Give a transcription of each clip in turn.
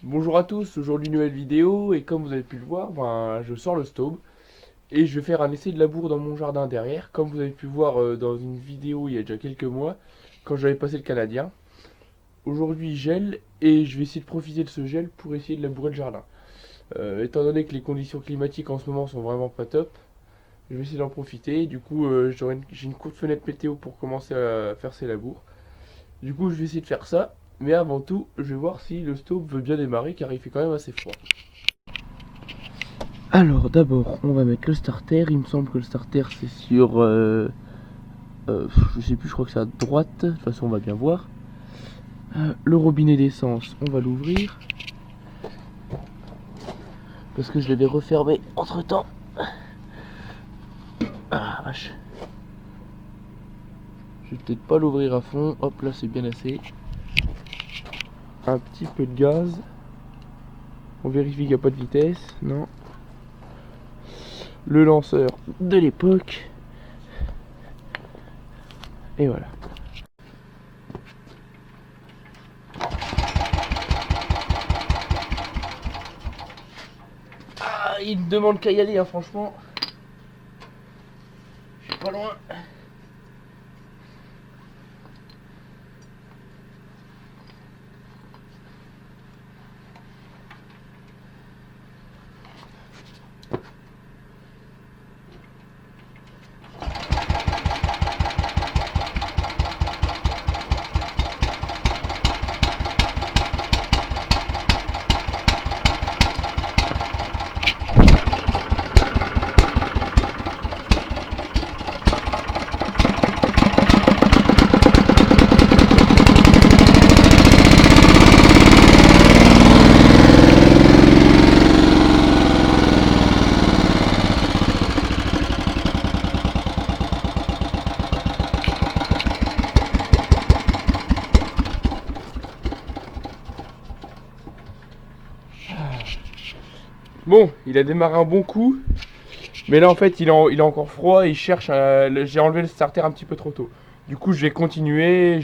Bonjour à tous, aujourd'hui nouvelle vidéo et comme vous avez pu le voir, je sors le stove et je vais faire un essai de labour dans mon jardin derrière. Comme vous avez pu voir dans une vidéo il y a déjà quelques mois, quand j'avais passé le Canadien. Aujourd'hui il gèle et je vais essayer de profiter de ce gel pour essayer de labourer le jardin. Étant donné que les conditions climatiques en ce moment sont vraiment pas top, je vais essayer d'en profiter. Du coup j'ai une courte fenêtre météo pour commencer à faire ces labours. Du coup je vais essayer de faire ça. Mais avant tout, je vais voir si le stove veut bien démarrer car il fait quand même assez froid. Alors d'abord on va mettre le starter, il me semble que le starter c'est sur je sais plus, je crois que c'est à droite, de toute façon on va bien voir. Le robinet d'essence on va l'ouvrir parce que je l'avais refermé entre temps. Ah vache. Je vais peut-être pas l'ouvrir à fond, hop là c'est bien assez. Un petit peu de gaz. On vérifie qu'il n'y a pas de vitesse, non. Le lanceur de l'époque. Et voilà. Ah, il ne demande qu'à y aller, hein, franchement. Je suis pas loin. Bon, il a démarré un bon coup. Mais là en fait il est encore froid et il cherche j'ai enlevé le starter un petit peu trop tôt. Du coup je vais continuer,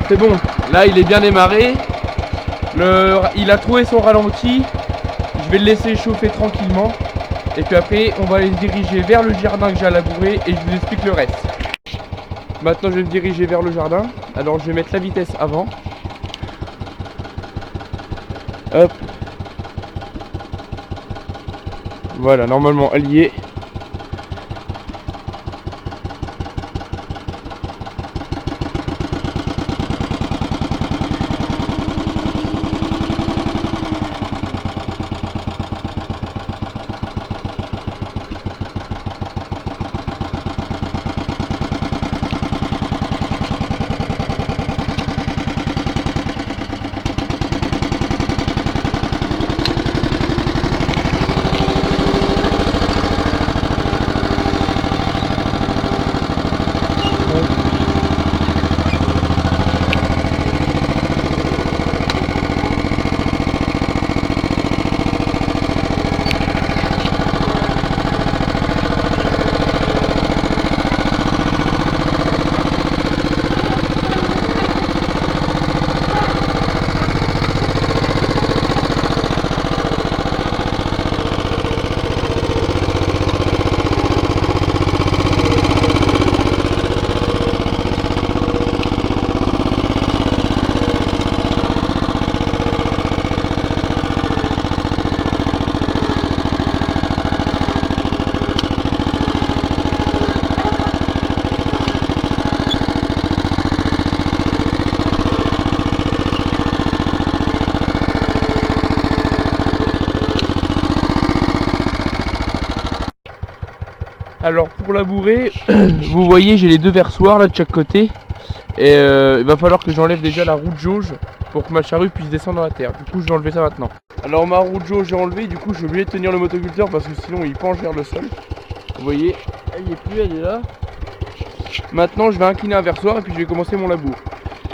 C'est bon, là il est bien démarré. Il a trouvé son ralenti. Je vais le laisser chauffer tranquillement. Et puis après on va aller se diriger vers le jardin que j'ai à labourer et je vous explique le reste. Maintenant je vais me diriger vers le jardin. Alors je vais mettre la vitesse avant. Hop. Voilà, normalement elle y est. Alors pour labourer, vous voyez j'ai les deux versoirs là de chaque côté. Et il va falloir que j'enlève déjà la roue de jauge pour que ma charrue puisse descendre dans la terre. Du coup je vais enlever ça maintenant. Alors ma roue de jauge j'ai enlevé, du coup je vais oublier de tenir le motoculteur parce que sinon il penche vers le sol. Vous voyez, elle y est plus, elle est là. Maintenant je vais incliner un versoir et puis je vais commencer mon labour.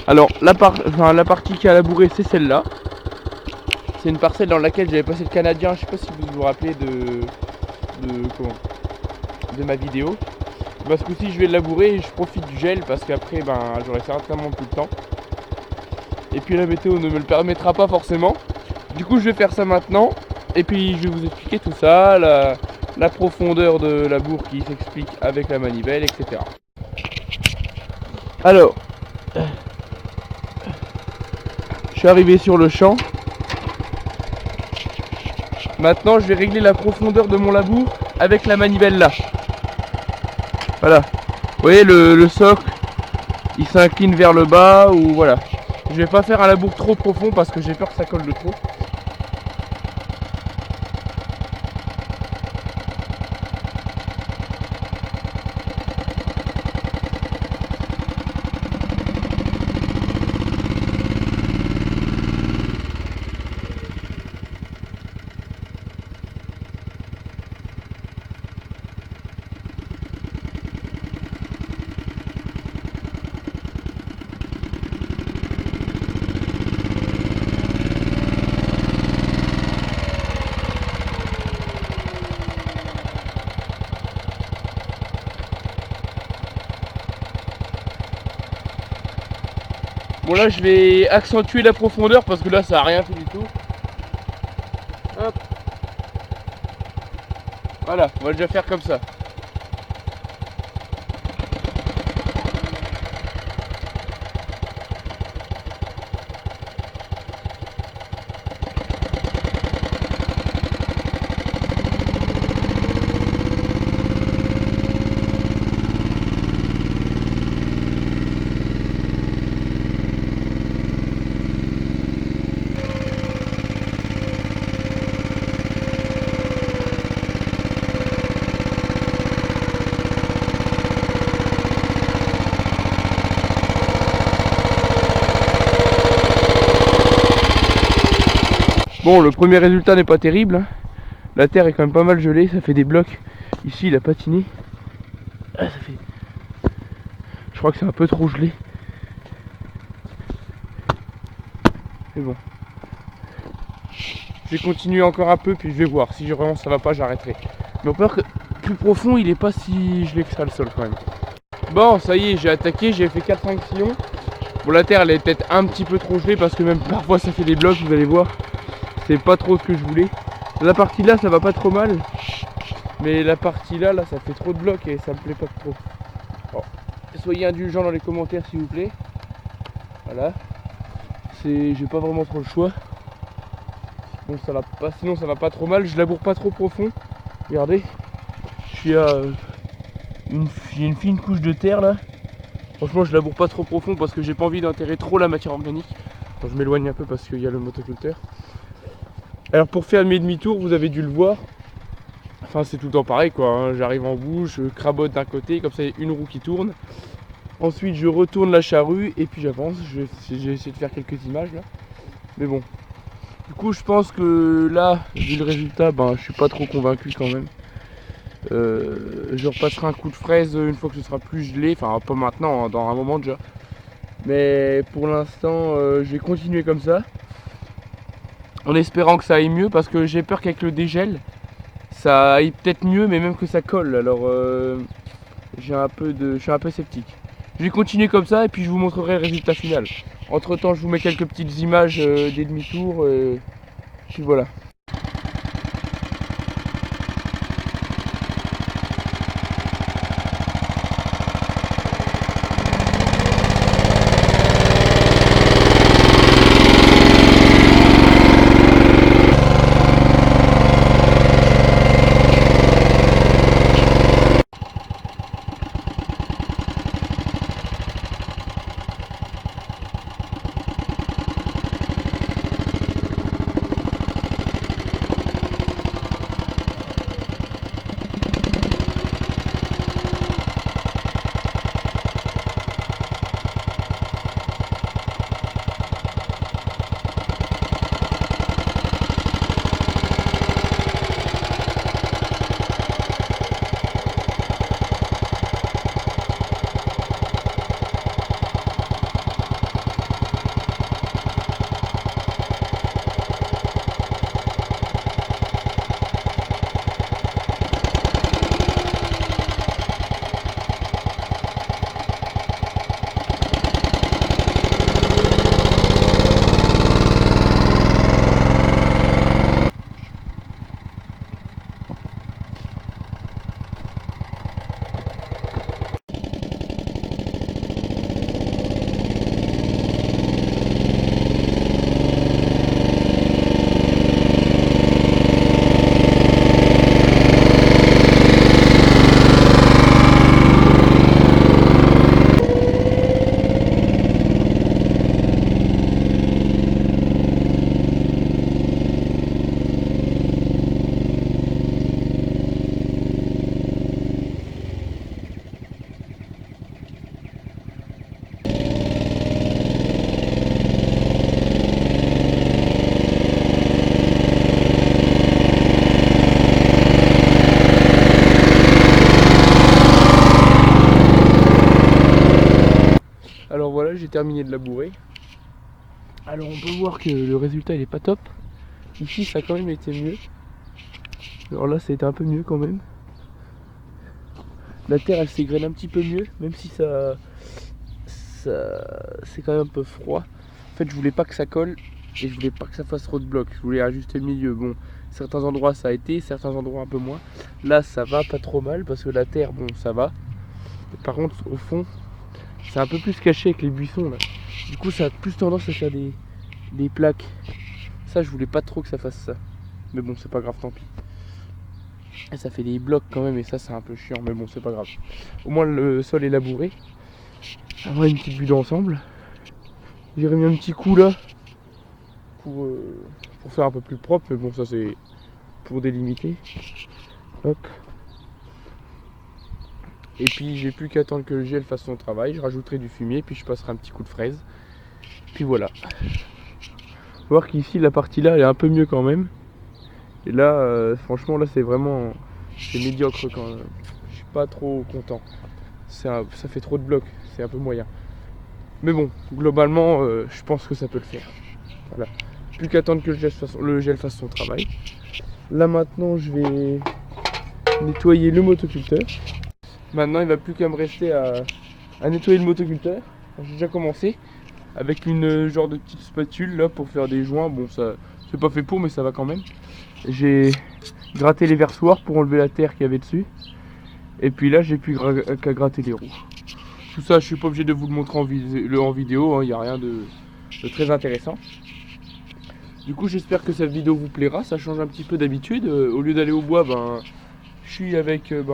Alors la partie qui a labouré c'est celle-là. C'est une parcelle dans laquelle j'avais passé le Canadien, je sais pas si vous vous rappelez de ma vidéo. Bah, ce coup-ci je vais le labourer et je profite du gel parce qu'après j'aurai certainement plus de temps. Et puis la météo ne me le permettra pas forcément. Du coup je vais faire ça maintenant. Et puis je vais vous expliquer tout ça, la profondeur de la bourre qui s'explique avec la manivelle, etc. Alors, je suis arrivé sur le champ. Maintenant je vais régler la profondeur de mon labour avec la manivelle là. Voilà. Vous voyez le socle, il s'incline vers le bas ou voilà. Je vais pas faire un labour trop profond parce que j'ai peur que ça colle de trop. Bon là je vais accentuer la profondeur parce que là ça a rien fait du tout. Hop. Voilà, on va déjà faire comme ça. Bon, le premier résultat n'est pas terrible. La terre est quand même pas mal gelée, ça fait des blocs. Ici, il a patiné. Ah, ça fait... Je crois que c'est un peu trop gelé. Mais bon. Je vais continuer encore un peu, puis je vais voir. Si vraiment ça va pas, j'arrêterai. Mais on peut voir que plus profond, il est pas si gelé que ça le sol quand même. Bon, ça y est, j'ai attaqué, j'ai fait 4-5 sillons. Bon, la terre, elle est peut-être un petit peu trop gelée parce que même parfois ça fait des blocs, vous allez voir. C'est pas trop ce que je voulais. La partie là ça va pas trop mal. Mais la partie là ça fait trop de blocs et ça me plaît pas trop. Bon, soyez indulgents dans les commentaires s'il vous plaît. Voilà. J'ai pas vraiment trop le choix. Bon ça va pas, sinon ça va pas trop mal. Je laboure pas trop profond. Regardez. Je suis à une fine couche de terre là. Franchement je laboure pas trop profond parce que j'ai pas envie d'enterrer trop la matière organique. Bon, je m'éloigne un peu parce qu'il y a le motoculteur. Alors pour faire mes demi-tours, vous avez dû le voir. Enfin c'est tout le temps pareil quoi, hein. J'arrive en bout, je crabote d'un côté, comme ça il y a une roue qui tourne. Ensuite je retourne la charrue et puis j'avance. J'ai essayé de faire quelques images là. Mais bon. Du coup je pense que là, vu le résultat, je suis pas trop convaincu quand même. Je repasserai un coup de fraise une fois que ce sera plus gelé. Enfin pas maintenant, hein, dans un moment déjà. Mais pour l'instant je vais continuer comme ça. En espérant que ça aille mieux parce que j'ai peur qu'avec le dégel ça aille peut-être mieux mais même que ça colle. Alors je suis un peu sceptique. Je vais continuer comme ça et puis je vous montrerai le résultat final. Entre temps je vous mets quelques petites images des demi-tours et puis voilà. là j'ai terminé de labourer. Alors on peut voir que le résultat il est pas top. Ici ça a quand même été mieux. Alors là ça a été un peu mieux quand même. La terre elle s'égrène un petit peu mieux, même si c'est quand même un peu froid. En fait je voulais pas que ça colle et je voulais pas que ça fasse trop de blocs. Je voulais ajuster le milieu. Bon, certains endroits ça a été, certains endroits un peu moins. Là ça va pas trop mal parce que la terre bon ça va. Par contre au fond c'est un peu plus caché avec les buissons là. Du coup ça a plus tendance à faire des plaques. Ça je voulais pas trop que ça fasse ça. Mais bon c'est pas grave, tant pis. Et ça fait des blocs quand même et ça c'est un peu chiant, mais bon c'est pas grave. Au moins le sol est labouré. On va une petite vue d'ensemble. J'ai remis un petit coup là pour faire un peu plus propre, mais bon ça c'est pour délimiter. Hop. Et puis j'ai plus qu'à attendre que le gel fasse son travail. Je rajouterai du fumier, puis je passerai un petit coup de fraise. Puis voilà. Faut voir qu'ici la partie là elle est un peu mieux quand même. Et là franchement là c'est vraiment c'est médiocre quand même. Je suis pas trop content. Ça fait trop de blocs, c'est un peu moyen. Mais bon, globalement je pense que ça peut le faire. Voilà. Plus qu'à attendre que le gel fasse son travail. Là maintenant je vais nettoyer le motoculteur. Maintenant il va plus qu'à me rester à nettoyer le motoculteur. J'ai déjà commencé avec une genre de petite spatule là pour faire des joints. Bon ça c'est pas fait pour mais ça va quand même. J'ai gratté les versoirs pour enlever la terre qu'il y avait dessus. Et puis là j'ai plus qu'à gratter les roues. Tout ça je suis pas obligé de vous le montrer en vidéo, il n'y a rien de très intéressant. Du coup j'espère que cette vidéo vous plaira, ça change un petit peu d'habitude. Au lieu d'aller au bois, ben, je suis avec le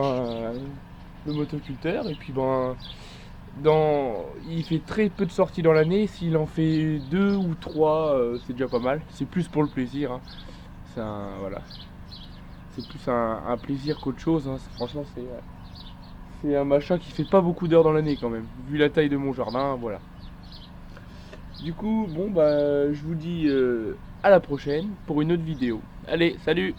motoculteur. Et puis ben, il fait très peu de sorties dans l'année. S'il en fait 2 ou 3, c'est déjà pas mal. C'est plus pour le plaisir, hein. Voilà. C'est plus un plaisir qu'autre chose, hein. Franchement c'est un machin qui fait pas beaucoup d'heures dans l'année quand même, vu la taille de mon jardin, voilà. Du coup, bon bah je vous dis à la prochaine pour une autre vidéo. Allez, salut!